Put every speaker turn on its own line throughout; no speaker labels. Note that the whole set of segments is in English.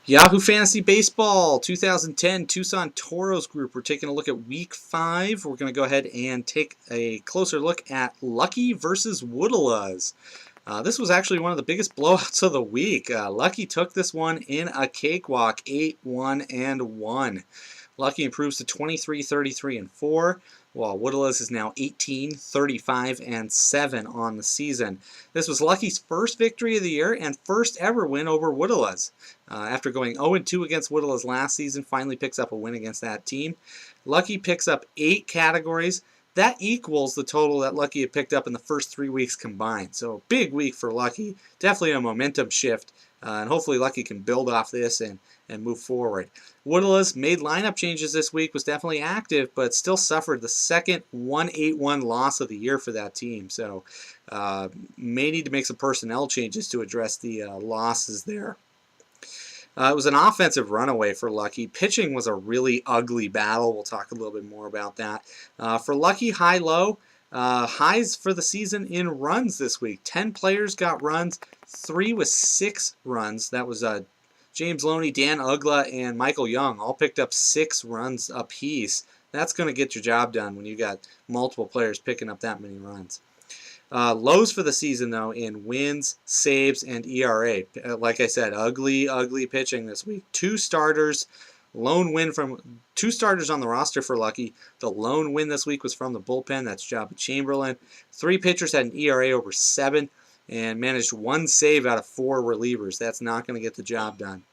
Yahoo Fantasy Baseball 2010 Tucson Toros group. We're taking a look at Week 5. We're going to go ahead and take a closer look at Lucky versus Woodalas. This was actually one of the biggest blowouts of the week. Lucky took this one in a cakewalk, 8-1-1. Lucky improves to 23, 33, and 4, while Woodalas is now 18, 35, and 7 on the season. This was Lucky's first victory of the year and first ever win over Woodalas. After going 0-2 against Woodalas last season, finally picks up a win against that team. Lucky picks up 8 categories. That equals the total that Lucky had picked up in the first 3 weeks combined. So big week for Lucky. Definitely a momentum shift. And hopefully Lucky can build off this and move forward. Woodalas made lineup changes this week, was definitely active, but still suffered the second 1-8-1 loss of the year for that team. So may need to make some personnel changes to address the losses there. It was an offensive runaway for Lucky. Pitching was a really ugly battle. We'll talk a little bit more about that. For Lucky, high-low. Highs for the season in runs this week. 10 players got runs. 3 with 6 runs. That was James Loney, Dan Ugla, and Michael Young. All picked up 6 runs apiece. That's going to get your job done when you got multiple players picking up that many runs. Lows for the season, though, in wins, saves, and ERA. Like I said, ugly pitching this week. 2 starters. Lone win from 2 starters on the roster for Lucky. The lone win this week was from the bullpen. That's Jabba Chamberlain. 3 pitchers had an ERA over 7 and managed 1 save out of 4 relievers. That's not going to get the job done.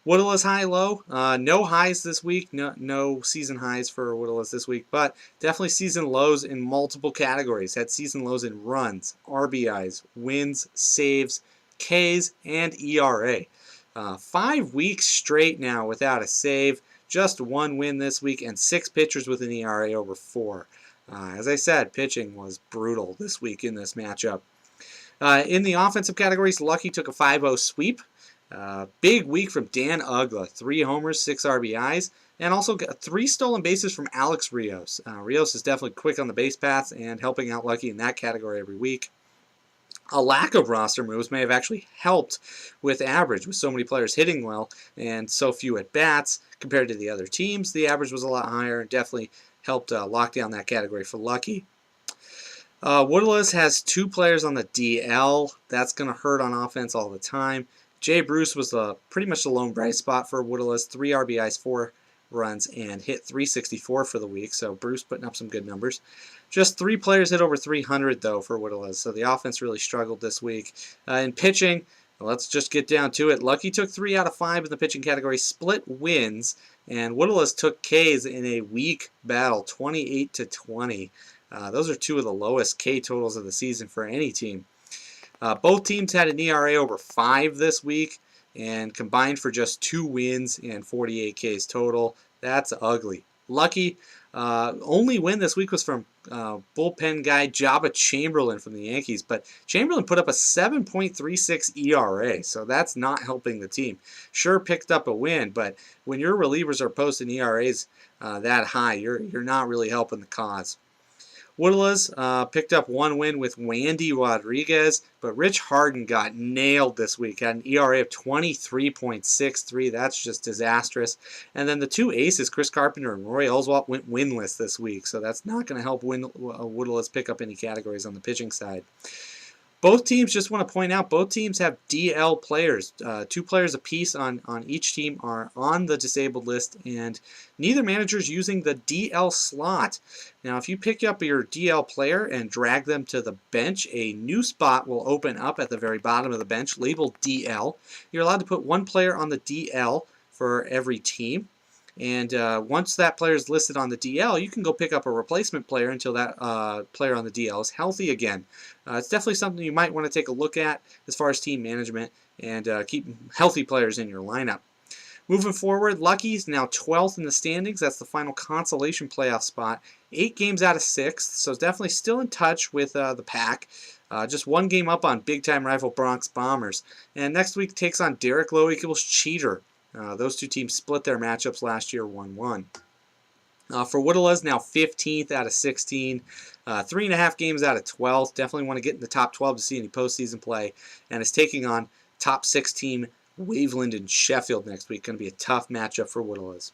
Woodalas high-low. No highs this week. No season highs for Woodalas this week, but definitely season lows in multiple categories. Had season lows in runs, RBIs, wins, saves, Ks, and ERA. 5 weeks straight now without a save. Just 1 win this week and 6 pitchers with an ERA over 4. As I said, pitching was brutal this week in this matchup. In the offensive categories, Lucky took a 5-0 sweep. Big week from Dan Ugla. 3 homers, 6 RBIs, and also got 3 stolen bases from Alex Rios. Rios is definitely quick on the base paths and helping out Lucky in that category every week. A lack of roster moves may have actually helped with average, with so many players hitting well and so few at-bats compared to the other teams. The average was a lot higher and definitely helped lock down that category for Lucky. Woodalas has 2 players on the DL. That's going to hurt on offense all the time. Jay Bruce was pretty much the lone bright spot for Woodalas. 3 RBIs, 4 runs, and hit .364 for the week. So Bruce putting up some good numbers. Just 3 players hit over 300 though for Woodalas. So the offense really struggled this week. In pitching, let's just get down to it. Lucky took 3 out of 5 in the pitching category, split wins, and Woodalas took Ks in a weak battle, 28-20. Those are 2 of the lowest K totals of the season for any team. Both teams had an ERA over 5 this week and combined for just 2 wins and 48 Ks total. That's ugly. Lucky, only win this week was from bullpen guy Jabba Chamberlain from the Yankees, but Chamberlain put up a 7.36 ERA, so that's not helping the team. Sure picked up a win, but when your relievers are posting ERAs that high, you're not really helping the cause. Woodalas picked up 1 win with Wandy Rodriguez, but Rich Harden got nailed this week. Had an ERA of 23.63. That's just disastrous. And then the 2 aces, Chris Carpenter and Roy Oswalt, went winless this week, so that's not going to help Woodalas pick up any categories on the pitching side. Both teams, just want to point out, both teams have DL players. 2 players apiece on each team are on the disabled list, and neither manager is using the DL slot. Now, if you pick up your DL player and drag them to the bench, a new spot will open up at the very bottom of the bench, labeled DL. You're allowed to put 1 player on the DL for every team. And once that player is listed on the DL, you can go pick up a replacement player until that player on the DL is healthy again. It's definitely something you might want to take a look at as far as team management and keep healthy players in your lineup. Moving forward, Lucky's now 12th in the standings. That's the final consolation playoff spot. 8 games out of 6th, so definitely still in touch with the pack. Just 1 game up on big-time rival Bronx Bombers. And next week takes on Derek Lowe equals Cheater. Those 2 teams split their matchups last year 1-1. For Woodalas, now 15th out of 16. 3.5 games out of 12. Definitely want to get in the top 12 to see any postseason play. And is taking on top 6 team Waveland and Sheffield next week. Going to be a tough matchup for Woodalas.